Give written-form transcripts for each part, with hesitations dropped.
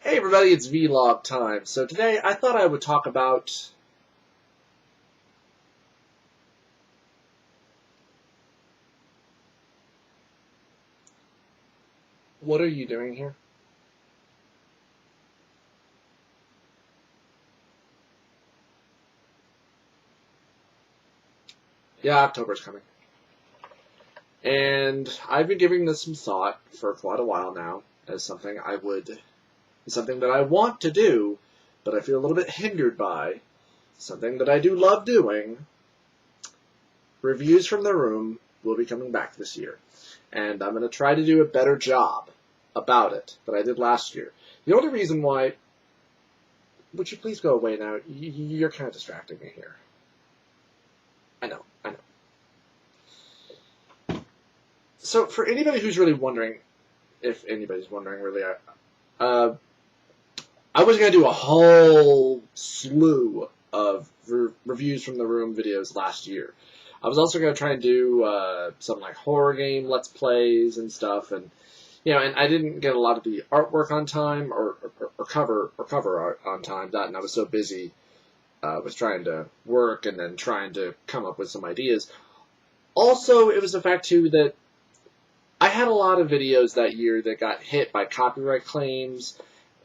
Hey everybody, it's vlog time. So today I thought I would talk about what are you doing here? Yeah, October's coming. And I've been giving this some thought for quite a while now as something that I want to do, but I feel a little bit hindered by. Something that I do love doing. Reviews from the room will be coming back this year. And I'm going to try to do a better job about it than I did last year. The only reason why... Would you please go away now? You're kind of distracting me here. I know. So for anybody who's really wondering, if anybody's wondering really, I was going to do a whole slew of reviews from the room videos last year. I was also going to try and do some like horror game let's plays and stuff, and and I didn't get a lot of the artwork on time or cover art on time. And I was so busy with trying to work and then trying to come up with some ideas. Also, it was the fact too that I had a lot of videos that year that got hit by copyright claims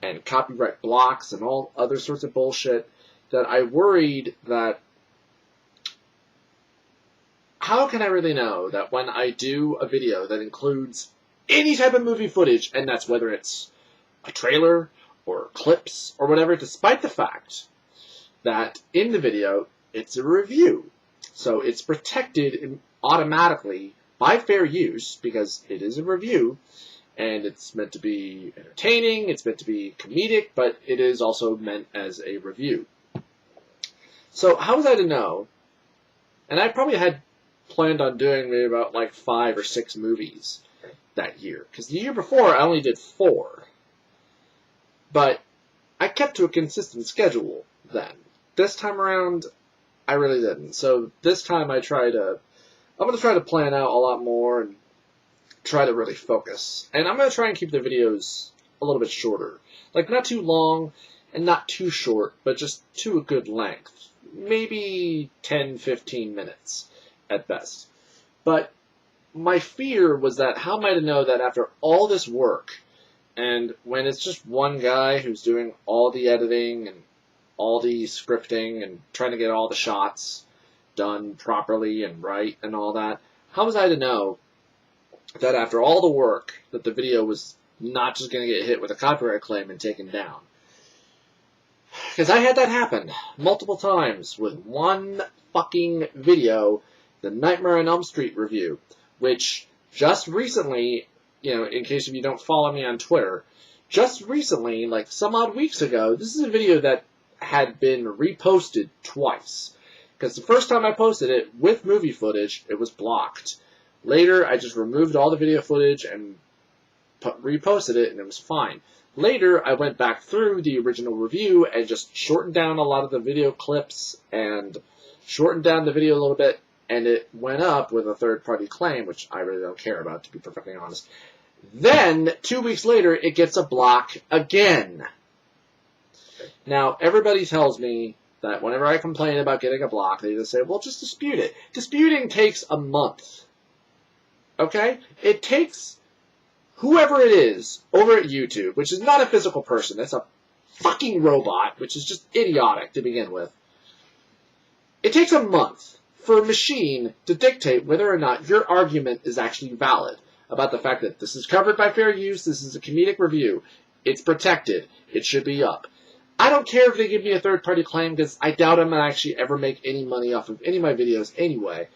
and copyright blocks and all other sorts of bullshit that I worried that how can I really know that when I do a video that includes any type of movie footage, and that's whether it's a trailer or clips or whatever, despite the fact that in the video it's a review. So it's protected automatically by fair use because it is a review and it's meant to be entertaining, it's meant to be comedic, but it is also meant as a review. So how was I to know? And I probably had planned on doing maybe about like 5 or 6 movies that year. Because the year before I only did 4. But I kept to a consistent schedule then. This time around, I really didn't. So this time I'm going to try to plan out a lot more and try to really focus. And I'm going to try and keep the videos a little bit shorter. Like not too long and not too short, but just to a good length. Maybe 10, 15 minutes at best. But my fear was that how am I to know that after all this work, and when it's just one guy who's doing all the editing and all the scripting and trying to get all the shots done properly and right and all that, how was I to know that after all the work that the video was not just going to get hit with a copyright claim and taken down? Because I had that happen multiple times with one fucking video, the Nightmare on Elm Street review, which just recently, in case if you don't follow me on Twitter, just recently, like some odd weeks ago, this is a video that had been reposted twice. Because the first time I posted it with movie footage, it was blocked. Later, I just removed all the video footage and reposted it, and it was fine. Later, I went back through the original review and just shortened down a lot of the video clips and shortened down the video a little bit, and it went up with a third-party claim, which I really don't care about, to be perfectly honest. Then, 2 weeks later, it gets a block again. Now, everybody tells me that whenever I complain about getting a block, they just say, well, just dispute it. Disputing takes a month. Okay? It takes whoever it is over at YouTube, which is not a physical person, it's a fucking robot, which is just idiotic to begin with. It takes a month for a machine to dictate whether or not your argument is actually valid about the fact that this is covered by fair use, this is a comedic review, it's protected, it should be up. I don't care if they give me a third-party claim because I doubt I'm going to actually ever make any money off of any of my videos anyway.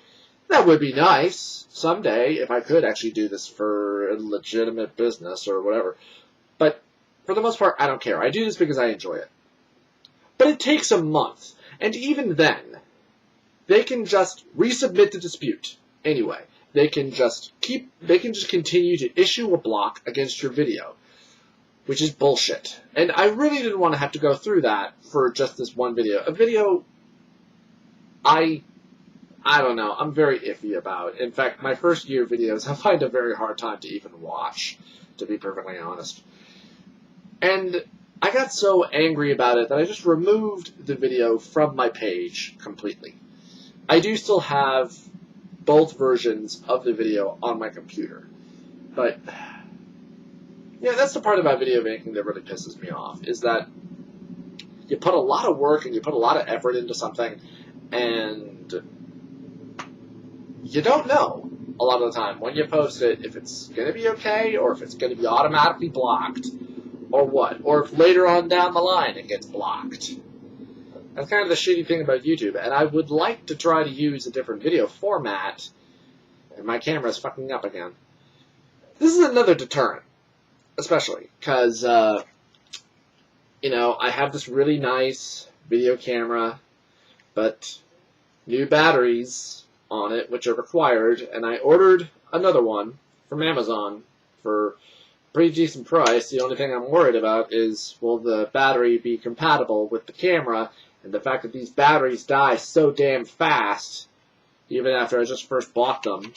That would be nice someday if I could actually do this for a legitimate business or whatever. But for the most part, I don't care. I do this because I enjoy it. But it takes a month. And even then, they can just resubmit the dispute anyway. They can just continue to issue a block against your video, which is bullshit. And I really didn't want to have to go through that for just this one video. A video I don't know, I'm very iffy about. In fact, my first year videos I find a very hard time to even watch, to be perfectly honest. And I got so angry about it that I just removed the video from my page completely. I do still have both versions of the video on my computer. But, yeah, that's the part about video making that really pisses me off, is that you put a lot of work and you put a lot of effort into something, and you don't know a lot of the time when you post it if it's going to be okay or if it's going to be automatically blocked or what, or if later on down the line it gets blocked. That's kind of the shitty thing about YouTube, and I would like to try to use a different video format, and my camera's fucking up again. This is another deterrent, especially, because, you know, I have this really nice video camera, but new batteries on it, which are required, and I ordered another one from Amazon for a pretty decent price. The only thing I'm worried about is, will the battery be compatible with the camera, and the fact that these batteries die so damn fast, even after I just first bought them.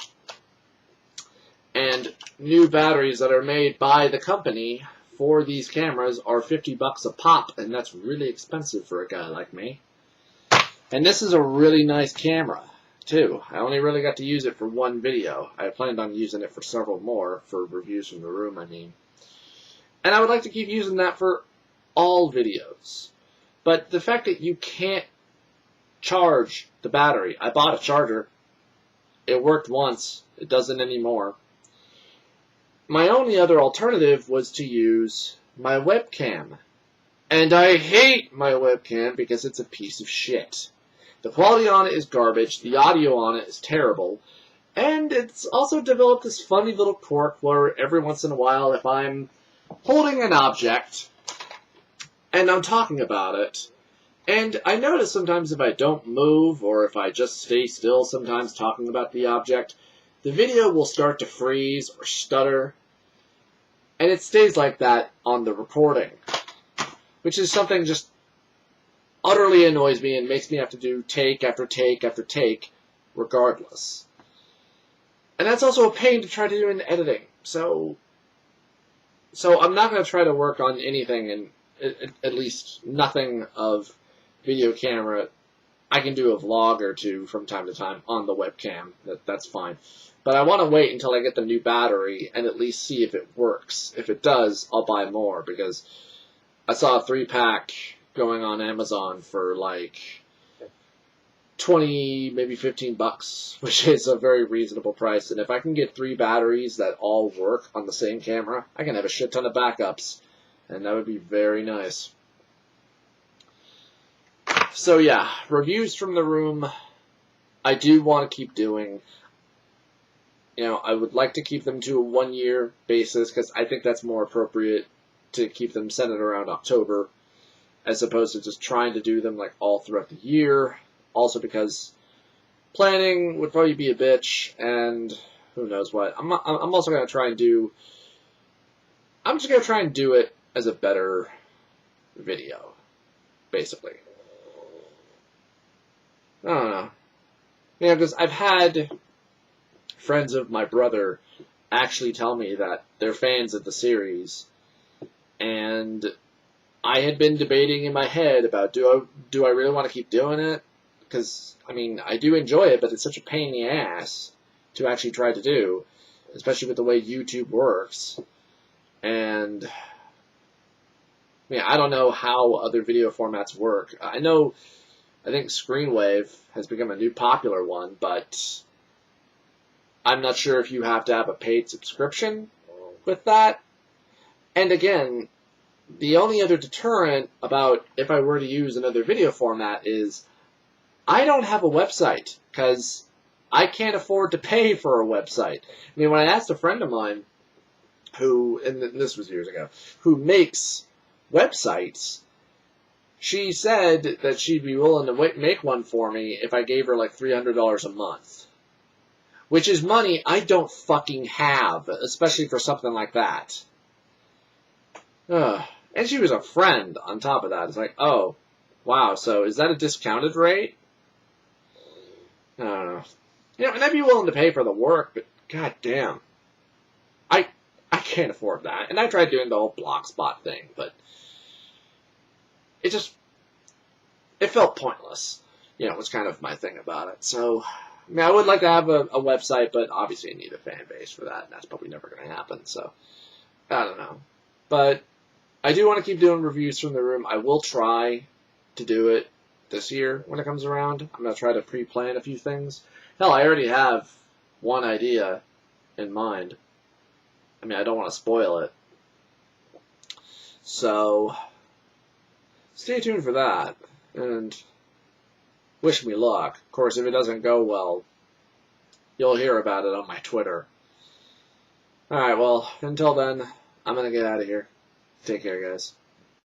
And new batteries that are made by the company for these cameras are $50 a pop, and that's really expensive for a guy like me. And this is a really nice camera, too. I only really got to use it for one video. I planned on using it for several more, for reviews from the room, I mean. And I would like to keep using that for all videos. But the fact that you can't charge the battery. I bought a charger. It worked once. It doesn't anymore. My only other alternative was to use my webcam. And I hate my webcam because it's a piece of shit. The quality on it is garbage, the audio on it is terrible, and it's also developed this funny little quirk where every once in a while, if I'm holding an object and I'm talking about it, and I notice sometimes if I don't move or if I just stay still sometimes talking about the object, the video will start to freeze or stutter, and it stays like that on the recording, which is something just utterly annoys me and makes me have to do take after take after take regardless. And that's also a pain to try to do in editing. So I'm not going to try to work on anything, and at least nothing of video camera. I can do a vlog or two from time to time on the webcam. That's fine. But I want to wait until I get the new battery and at least see if it works. If it does, I'll buy more, because I saw a 3-pack going on Amazon for like 20, maybe $15, which is a very reasonable price. And if I can get 3 batteries that all work on the same camera, I can have a shit ton of backups, and that would be very nice. So yeah, reviews from the room, I do want to keep doing. You know, I would like to keep them to a 1-year basis, because I think that's more appropriate to keep them centered around October, as opposed to just trying to do them like all throughout the year. Also because planning would probably be a bitch, and who knows what. I'm also going to try and do, I'm just going to try and do it as a better video, basically. I don't know. You know, because I've had friends of my brother actually tell me that they're fans of the series, and I had been debating in my head about, do I really want to keep doing it? Because, I mean, I do enjoy it, but it's such a pain in the ass to actually try to do, especially with the way YouTube works. And, I mean, I don't know how other video formats work. I think Screenwave has become a new popular one, but I'm not sure if you have to have a paid subscription with that. And again, the only other deterrent about if I were to use another video format is I don't have a website, because I can't afford to pay for a website. I mean, when I asked a friend of mine who, and this was years ago, who makes websites, she said that she'd be willing to make one for me if I gave her like $300 a month. Which is money I don't fucking have, especially for something like that. And she was a friend on top of that. It's like, oh, wow, so is that a discounted rate? I don't know. You know, and I'd be willing to pay for the work, but god damn. I can't afford that. And I tried doing the whole Blogspot thing, but it felt pointless. Was kind of my thing about it. So, I mean, I would like to have a website, but obviously I need a fan base for that, and that's probably never going to happen. So, I don't know. But I do want to keep doing reviews from the room. I will try to do it this year when it comes around. I'm going to try to pre-plan a few things. Hell, I already have one idea in mind. I mean, I don't want to spoil it. So, stay tuned for that. And wish me luck. Of course, if it doesn't go well, you'll hear about it on my Twitter. Alright, well, until then, I'm going to get out of here. Take care, guys.